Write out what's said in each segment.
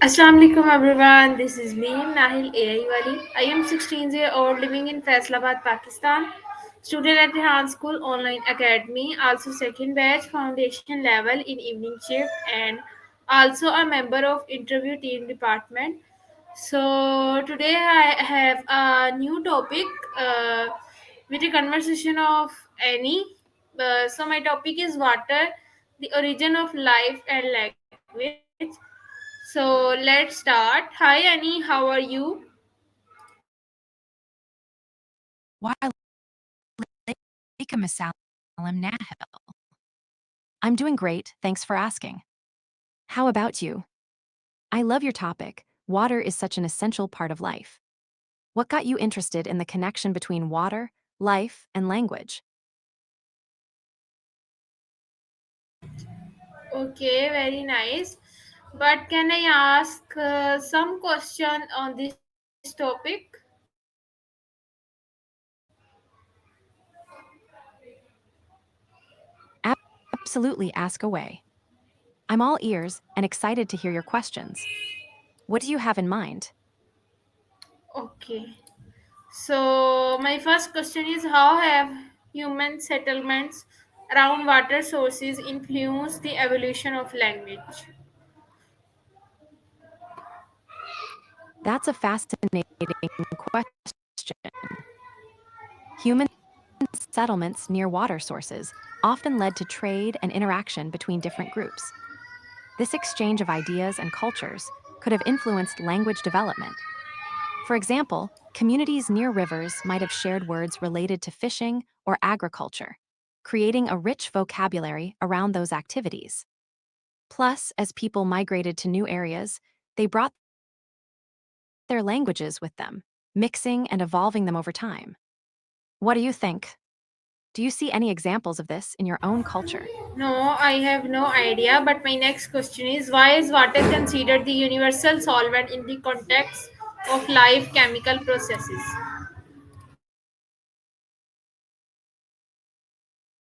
Assalamu alaikum everyone. This is me, Nahil AI Wali. I am 16-year-old living in Faisalabad, Pakistan. Student at Rehan School Online Academy, also second batch foundation level in evening shift, and also a member of interview team department. So today I have a new topic with a conversation of Annie. So my topic is water, the origin of life and language. So let's start. Hi Annie, how are you? Walaikum assalam Nahil. I'm doing great, thanks for asking. How about you? I love your topic. Water is such an essential part of life. What got you interested in the connection between water, life, and language? Okay, very nice. But can I ask some question on this topic? Absolutely, ask away. I'm all ears and excited to hear your questions. What do you have in mind? Okay. So my first question is how have human settlements around water sources influenced the evolution of language? That's a fascinating question. Human settlements near water sources often led to trade and interaction between different groups. This exchange of ideas and cultures could have influenced language development. For example, communities near rivers might have shared words related to fishing or agriculture, creating a rich vocabulary around those activities. Plus, as people migrated to new areas, they brought their languages with them, mixing and evolving them over time. What do you think? Do you see any examples of this in your own culture? No, I have no idea. But my next question is why is water considered the universal solvent in the context of life chemical processes?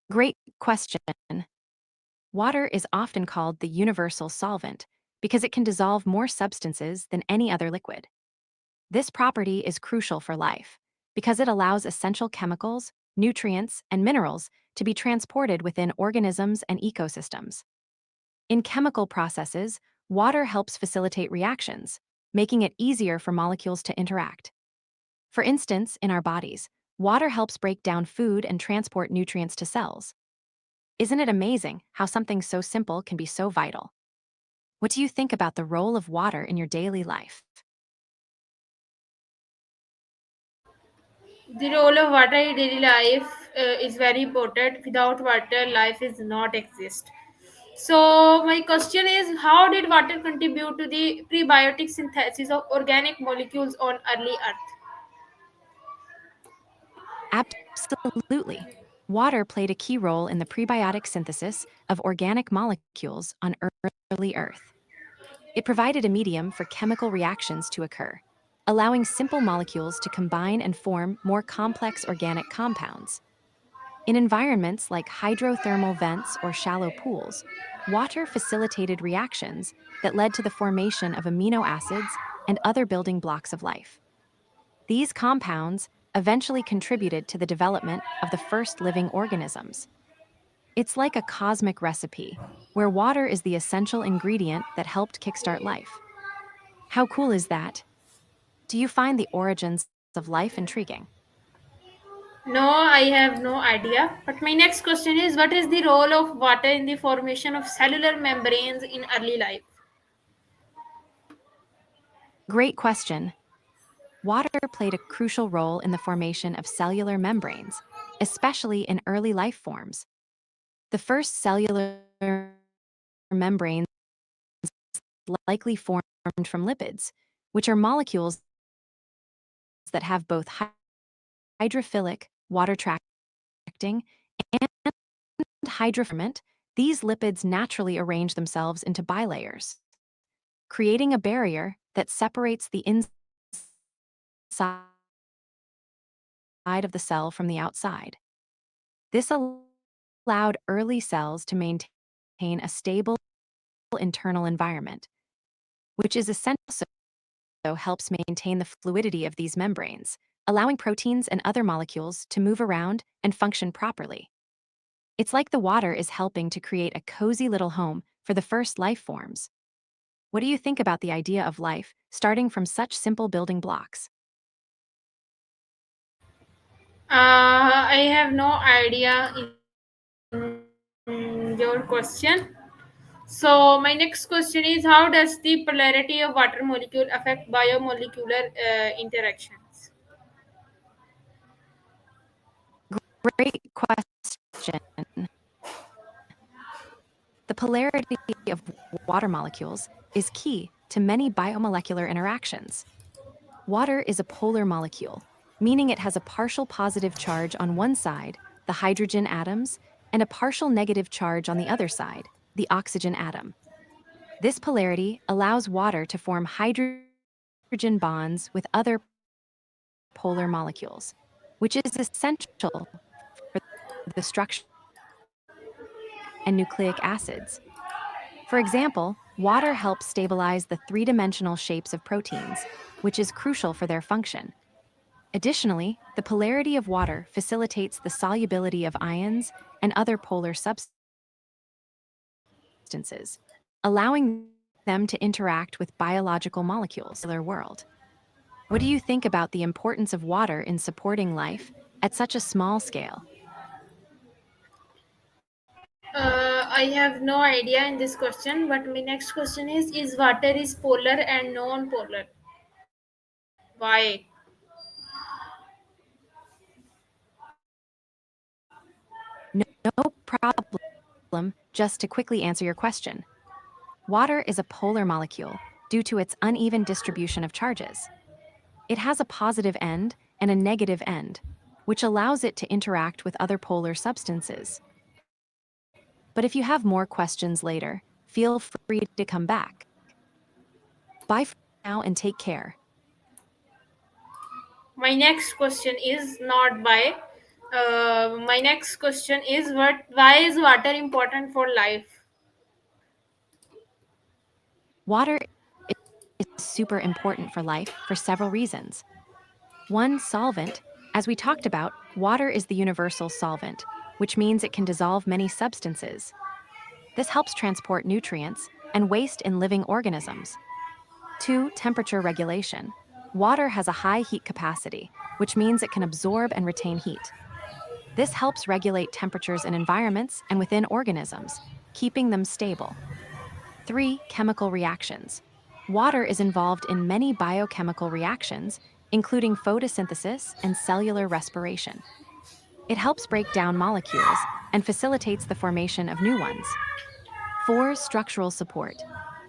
Great question. Water is often called the universal solvent because it can dissolve more substances than any other liquid. This property is crucial for life because it allows essential chemicals, nutrients, and minerals to be transported within organisms and ecosystems. In chemical processes, water helps facilitate reactions, making it easier for molecules to interact. For instance, in our bodies, water helps break down food and transport nutrients to cells. Isn't it amazing how something so simple can be so vital? What do you think about the role of water in your daily life? The role of water in daily life is very important. Without water, life is not exist. So my question is, how did water contribute to the prebiotic synthesis of organic molecules on early Earth? Absolutely. Water played a key role in the prebiotic synthesis of organic molecules on early Earth. It provided a medium for chemical reactions to occur, allowing simple molecules to combine and form more complex organic compounds. In environments like hydrothermal vents or shallow pools, water facilitated reactions that led to the formation of amino acids and other building blocks of life. These compounds eventually contributed to the development of the first living organisms. It's like a cosmic recipe, where water is the essential ingredient that helped kickstart life. How cool is that? Do you find the origins of life intriguing? No, I have no idea. But my next question is, what is the role of water in the formation of cellular membranes in early life? Great question. Water played a crucial role in the formation of cellular membranes, especially in early life forms. The first cellular membranes likely formed from lipids, which are molecules that have both hydrophilic, water tracting, and hydroferment. These lipids naturally arrange themselves into bilayers, creating a barrier that separates the inside of the cell from the outside. This allowed early cells to maintain a stable internal environment. which is essential helps maintain the fluidity of these membranes, allowing proteins and other molecules to move around and function properly. It's like the water is helping to create a cozy little home for the first life forms. What do you think about the idea of life starting from such simple building blocks? I have no idea in your question. So my next question is, how does the polarity of water molecule affect biomolecular interactions? Great question. The polarity of water molecules is key to many biomolecular interactions. Water is a polar molecule, meaning it has a partial positive charge on one side, the hydrogen atoms, and a partial negative charge on the other side, the oxygen atom. This polarity allows water to form hydrogen bonds with other polar molecules, which is essential for the structure and nucleic acids. For example, water helps stabilize the three-dimensional shapes of proteins, which is crucial for their function. Additionally, the polarity of water facilitates the solubility of ions and other polar substances, allowing them to interact with biological molecules in the world. What do you think about the importance of water in supporting life at such a small scale? I have no idea in this question, but my next question is water is polar and non-polar? Why? No problem. Just to quickly answer your question. Water is a polar molecule due to its uneven distribution of charges. It has a positive end and a negative end, which allows it to interact with other polar substances. But if you have more questions later, feel free to come back. Bye for now and take care. My next question is not by. My next question is, what? Why is water important for life? Water is super important for life for several reasons. One, solvent. As we talked about, water is the universal solvent, which means it can dissolve many substances. This helps transport nutrients and waste in living organisms. Two, temperature regulation. Water has a high heat capacity, which means it can absorb and retain heat. This helps regulate temperatures in environments and within organisms, keeping them stable. Three, chemical reactions. Water is involved in many biochemical reactions, including photosynthesis and cellular respiration. It helps break down molecules and facilitates the formation of new ones. Four, structural support.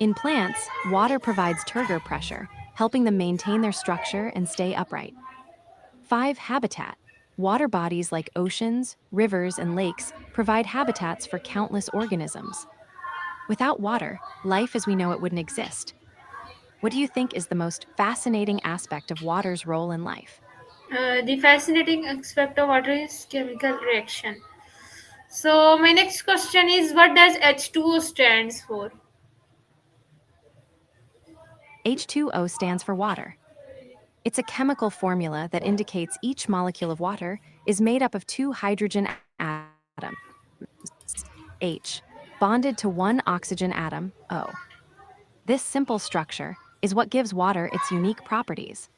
In plants, water provides turgor pressure, helping them maintain their structure and stay upright. Five, habitat. Water bodies like oceans, rivers, and lakes provide habitats for countless organisms. Without water, life as we know it wouldn't exist. What do you think is the most fascinating aspect of water's role in life? The fascinating aspect of water is chemical reaction. So my next question is, what does H2O stands for? H2O stands for water. It's a chemical formula that indicates each molecule of water is made up of two hydrogen atoms, H, bonded to one oxygen atom, O. This simple structure is what gives water its unique properties.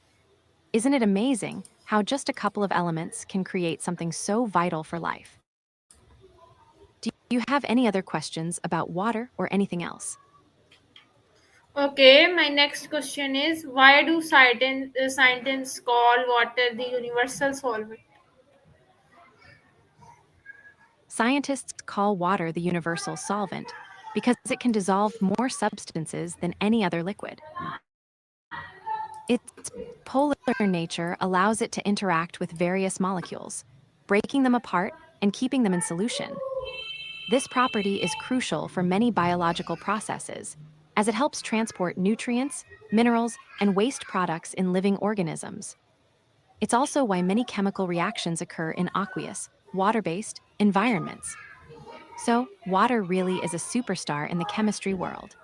Isn't it amazing how just a couple of elements can create something so vital for life? Do you have any other questions about water or anything else? Okay, my next question is, why do scientists call water the universal solvent? Scientists call water the universal solvent because it can dissolve more substances than any other liquid. Its polar nature allows it to interact with various molecules, breaking them apart and keeping them in solution. This property is crucial for many biological processes, as it helps transport nutrients, minerals, and waste products in living organisms. It's also why many chemical reactions occur in aqueous, water-based environments. So, water really is a superstar in the chemistry world.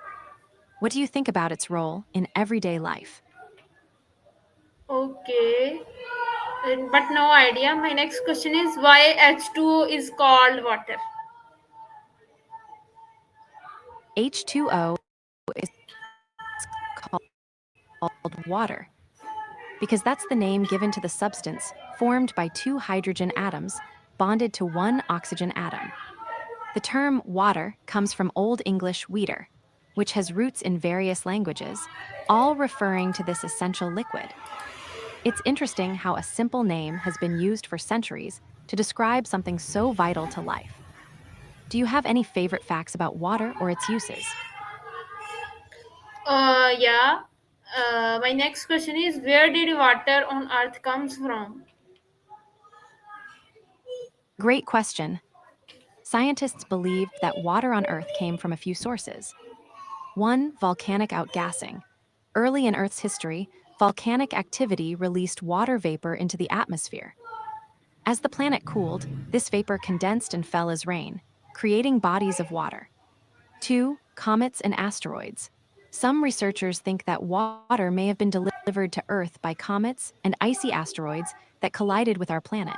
What do you think about its role in everyday life? Okay, but no idea. My next question is why H2O is called water. H2O is called water because that's the name given to the substance formed by two hydrogen atoms bonded to one oxygen atom. The term water comes from Old English weter, which has roots in various languages, all referring to this essential liquid. It's interesting how a simple name has been used for centuries to describe something so vital to life. Do you have any favorite facts about water or its uses? Yeah. My next question is where did water on Earth comes from? Great question. Scientists believed that water on Earth came from a few sources. One, volcanic outgassing. Early in Earth's history, volcanic activity released water vapor into the atmosphere. As the planet cooled, this vapor condensed and fell as rain, creating bodies of water. Two, comets and asteroids. Some researchers think that water may have been delivered to Earth by comets and icy asteroids that collided with our planet.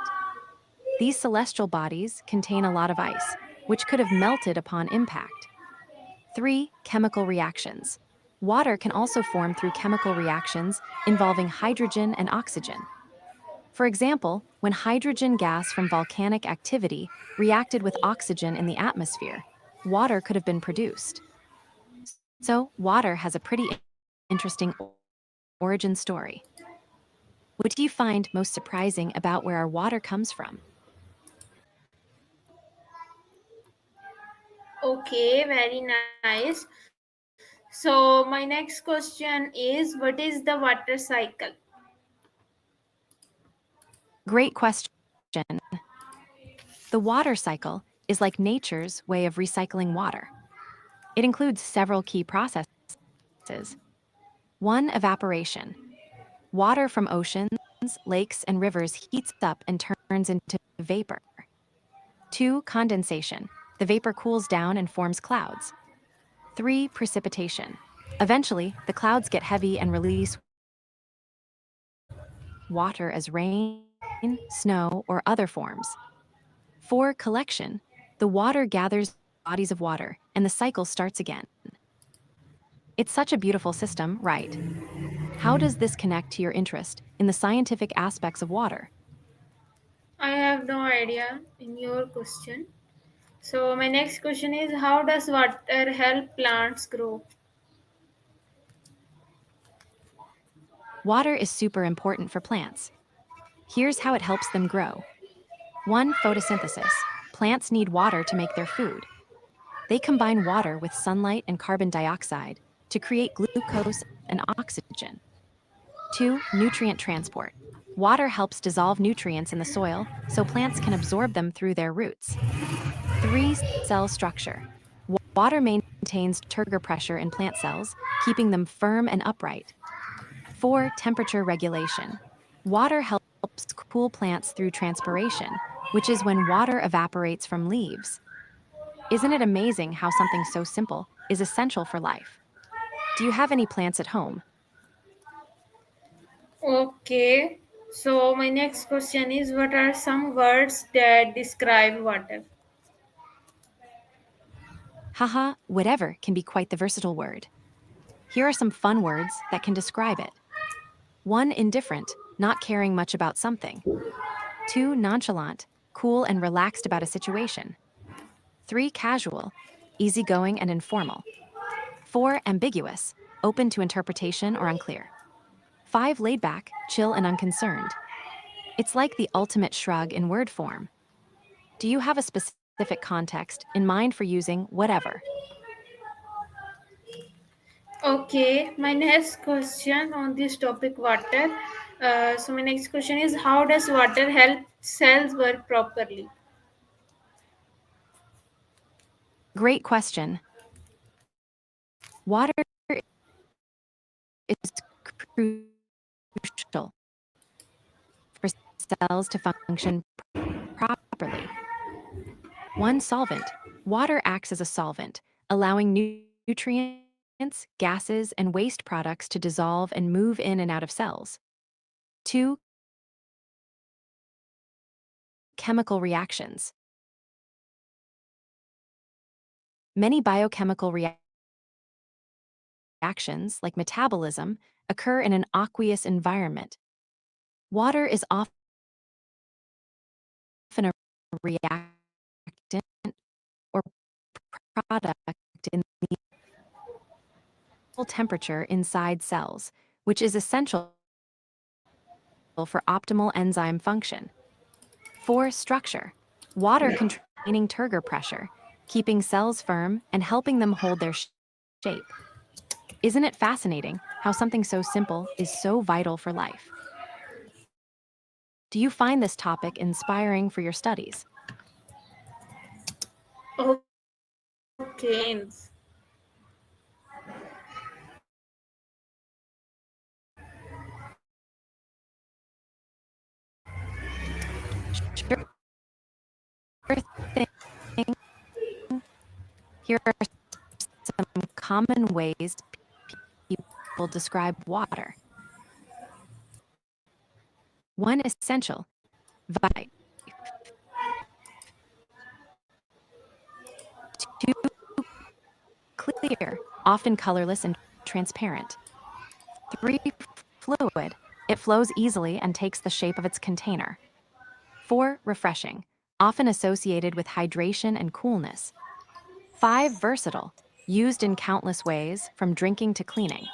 These celestial bodies contain a lot of ice, which could have melted upon impact. Three, chemical reactions. Water can also form through chemical reactions involving hydrogen and oxygen. For example, when hydrogen gas from volcanic activity reacted with oxygen in the atmosphere, water could have been produced. So, water has a pretty interesting origin story. What do you find most surprising about where our water comes from? Okay, very nice. So my next question is what is the water cycle? Great question. The water cycle is like nature's way of recycling water. It includes several key processes. One, evaporation. Water from oceans, lakes, and rivers heats up and turns into vapor. Two, condensation. The vapor cools down and forms clouds. Three, precipitation. Eventually, the clouds get heavy and release water as rain, snow, or other forms. Four, collection. The water gathers bodies of water, and the cycle starts again. It's such a beautiful system, right? How does this connect to your interest in the scientific aspects of water? I have no idea in your question. So my next question is how does water help plants grow? Water is super important for plants. Here's how it helps them grow. One, photosynthesis. Plants need water to make their food. They combine water with sunlight and carbon dioxide to create glucose and oxygen. Two, nutrient transport. Water helps dissolve nutrients in the soil so plants can absorb them through their roots. Three, cell structure. Water maintains turgor pressure in plant cells, keeping them firm and upright. Four, temperature regulation. Water helps cool plants through transpiration, which is when water evaporates from leaves. Isn't it amazing how something so simple is essential for life? Do you have any plants at home? Okay. So my next question is what are some words that describe water? Haha, whatever can be quite the versatile word. Here are some fun words that can describe it. One, indifferent, not caring much about something. Two, nonchalant, cool and relaxed about a situation. Three, casual, easygoing and informal. Four, ambiguous, open to interpretation or unclear. Five, laid back, chill and unconcerned. It's like the ultimate shrug in word form. Do you have a specific context in mind for using whatever? Okay, my next question on this topic water. So my next question is how does water help cells work properly? Great question. Water is crucial for cells to function properly. One, solvent. Water acts as a solvent, allowing nutrients gases, and waste products to dissolve and move in and out of cells. 2. Chemical reactions. Many biochemical reactions, like metabolism, occur in an aqueous environment. Water is often a reactant or product in the temperature inside cells, which is essential for optimal enzyme function. 4. Structure. Water containing turgor pressure, keeping cells firm and helping them hold their shape. Isn't it fascinating how something so simple is so vital for life? Do you find this topic inspiring for your studies? Okay. Sure thing. Here are some common ways people describe water. 1. Essential. Vital. 2. Clear, often colorless and transparent. 3. Fluid. It flows easily and takes the shape of its container. 4. Refreshing, often associated with hydration and coolness. 5. Versatile, used in countless ways, from drinking to cleaning.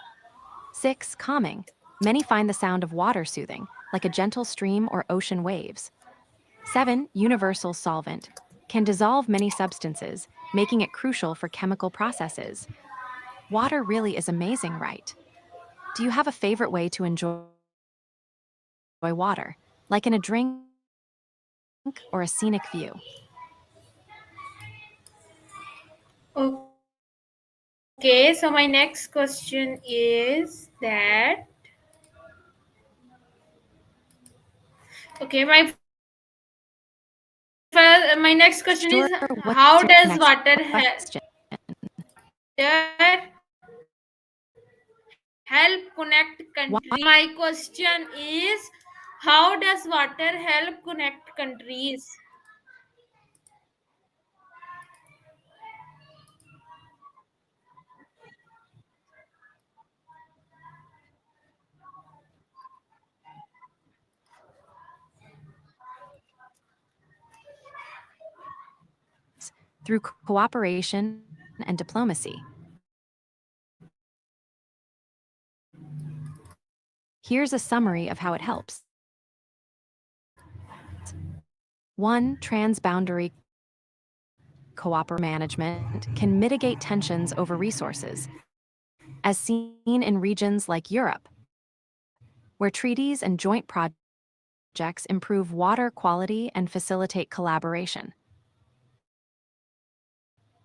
6. Calming. Many find the sound of water soothing, like a gentle stream or ocean waves. 7. Universal solvent. Can dissolve many substances, making it crucial for chemical processes. Water really is amazing, right? Do you have a favorite way to enjoy water, like in a drink or a scenic view? Okay, so my next question is that okay, my next question is Sure, what's how your does next water question? help connect countries? Why? My question is how does water help connect countries? Through cooperation and diplomacy. Here's a summary of how it helps. 1. Transboundary cooperation management can mitigate tensions over resources, as seen in regions like Europe, where treaties and joint projects improve water quality and facilitate collaboration.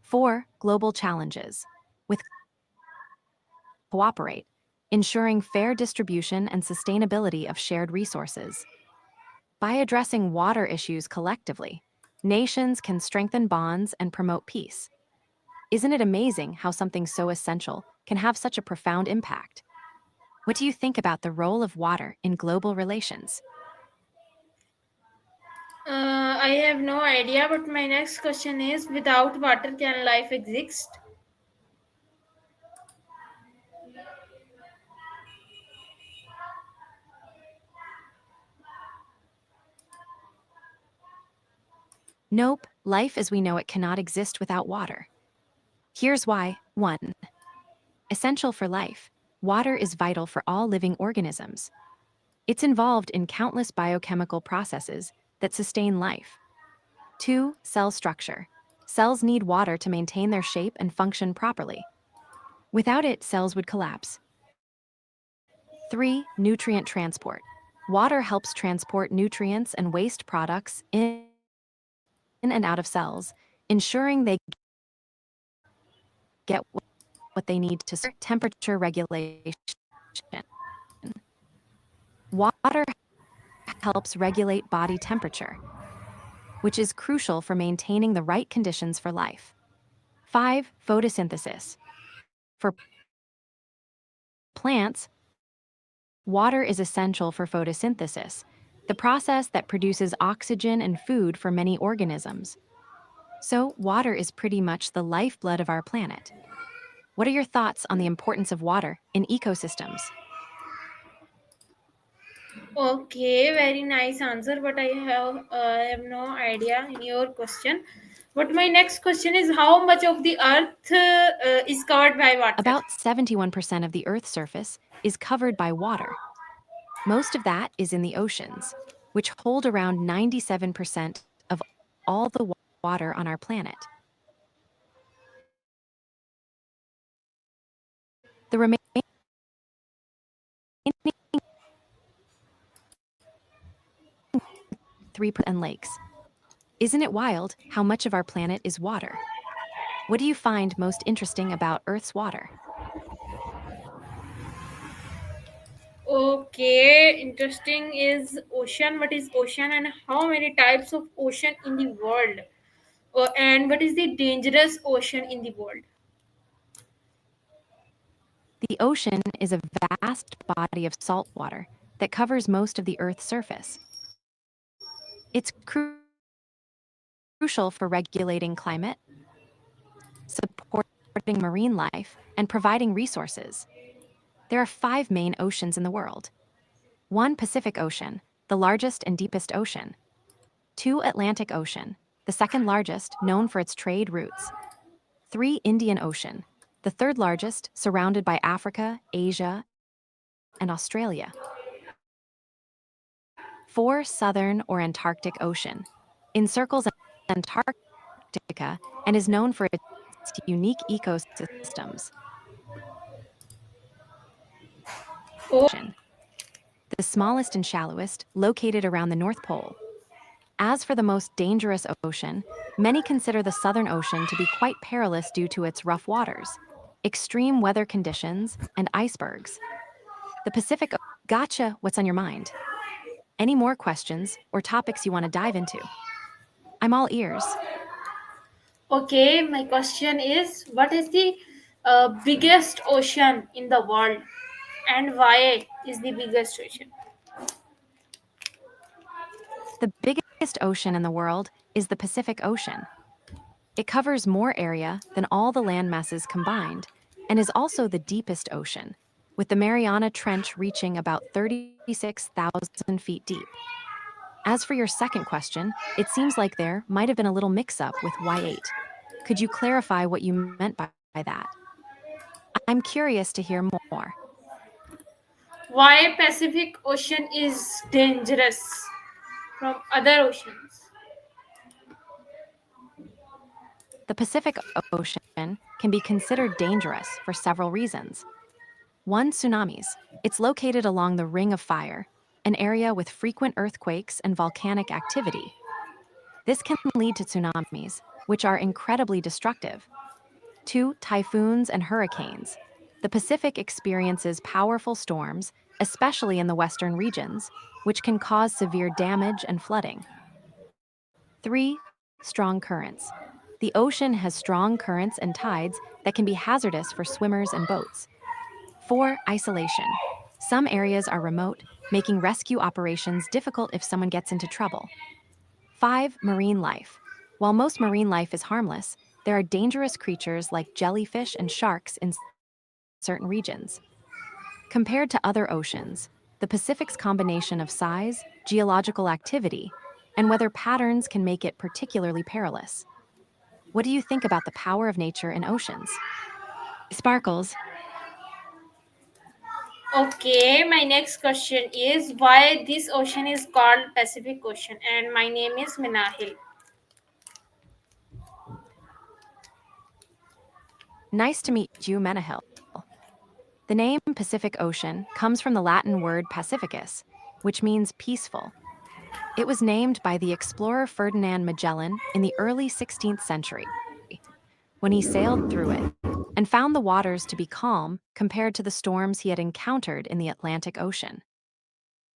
4. Global challenges. With cooperate, ensuring fair distribution and sustainability of shared resources. By addressing water issues collectively, nations can strengthen bonds and promote peace. Isn't it amazing how something so essential can have such a profound impact? What do you think about the role of water in global relations? I have no idea, but my next question is without water, can life exist? Nope, life as we know it cannot exist without water. Here's why. 1. Essential for life. Water is vital for all living organisms. It's involved in countless biochemical processes that sustain life. 2. Cell structure. Cells need water to maintain their shape and function properly. Without it, cells would collapse. 3. Nutrient transport. Water helps transport nutrients and waste products in and out of cells, ensuring they get what they need to serve. Temperature regulation. Water helps regulate body temperature, which is crucial for maintaining the right conditions for life. 5. Photosynthesis. For plants, water is essential for photosynthesis, the process that produces oxygen and food for many organisms. So, water is pretty much the lifeblood of our planet. What are your thoughts on the importance of water in ecosystems? Okay, very nice answer, but I have no idea in your question. But my next question is, how much of the earth is covered by water? About 71% of the Earth's surface is covered by water. Most of that is in the oceans, which hold around 97% of all the water on our planet. The remaining 3% and lakes. Isn't it wild how much of our planet is water? What do you find most interesting about Earth's water? Okay, interesting is ocean. What is ocean and how many types of ocean in the world? And what is the dangerous ocean in the world? The ocean is a vast body of salt water that covers most of the Earth's surface. It's crucial for regulating climate, supporting marine life, and providing resources. There are 5 main oceans in the world. 1 Pacific Ocean, the largest and deepest ocean. 2 Atlantic Ocean, the second largest, known for its trade routes. 3 Indian Ocean, the third largest, surrounded by Africa, Asia, and Australia. 4 Southern or Antarctic Ocean, encircles Antarctica and is known for its unique ecosystems. Oh, Ocean, the smallest and shallowest, located around the North Pole. As for the most dangerous ocean, many consider the Southern Ocean to be quite perilous due to its rough waters, extreme weather conditions, and icebergs. The Pacific. Gotcha, what's on your mind? Any more questions or topics you want to dive into? I'm all ears. okay, my question is, what is the biggest ocean in the world and why is the biggest ocean? The biggest ocean in the world is the Pacific Ocean. It covers more area than all the land masses combined and is also the deepest ocean, with the Mariana Trench reaching about 36,000 feet deep. As for your second question, it seems like there might have been a little mix-up with Y8. Could you clarify what you meant by that? I'm curious to hear more. Why Pacific Ocean is dangerous from other oceans? The Pacific Ocean can be considered dangerous for several reasons. 1 Tsunamis. It's located along the Ring of Fire, an area with frequent earthquakes and volcanic activity. This can lead to tsunamis, which are incredibly destructive. 2 Typhoons and hurricanes. The Pacific experiences powerful storms, especially in the western regions, which can cause severe damage and flooding. 3 Strong currents. The ocean has strong currents and tides that can be hazardous for swimmers and boats. 4 Isolation. Some areas are remote, making rescue operations difficult if someone gets into trouble. 5 Marine life. While most marine life is harmless, there are dangerous creatures like jellyfish and sharks in certain regions. Compared to other oceans, the Pacific's combination of size, geological activity, and weather patterns can make it particularly perilous. What do you think about the power of nature in oceans? Sparkles. Okay, my next question is, why this ocean is called Pacific Ocean, and my name is Minahil. Nice to meet you, Menahil. The name Pacific Ocean comes from the Latin word pacificus, which means peaceful. It was named by the explorer Ferdinand Magellan in the early 16th century, when he sailed through it and found the waters to be calm compared to the storms he had encountered in the Atlantic Ocean.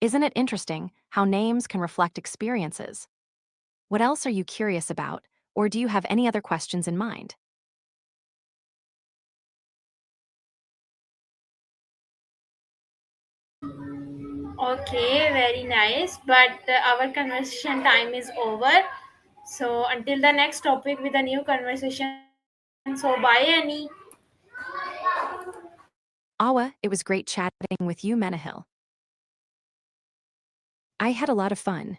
Isn't it interesting how names can reflect experiences? What else are you curious about, or do you have any other questions in mind? Okay, very nice. But our conversation time is over. So until the next topic with a new conversation. So bye, Annie. Awa, it was great chatting with you, Menahil. I had a lot of fun.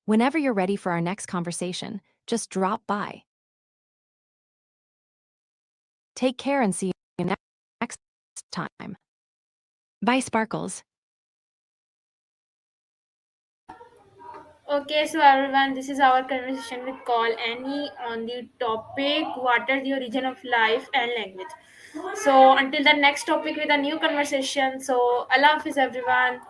Whenever you're ready for our next conversation, just drop by. Take care and see you next time. Bye, Sparkles. Okay, so everyone, this is our conversation with Call Annie on the topic what are the origin of life and language. So until the next topic with a new conversation. So Allah Hafiz everyone.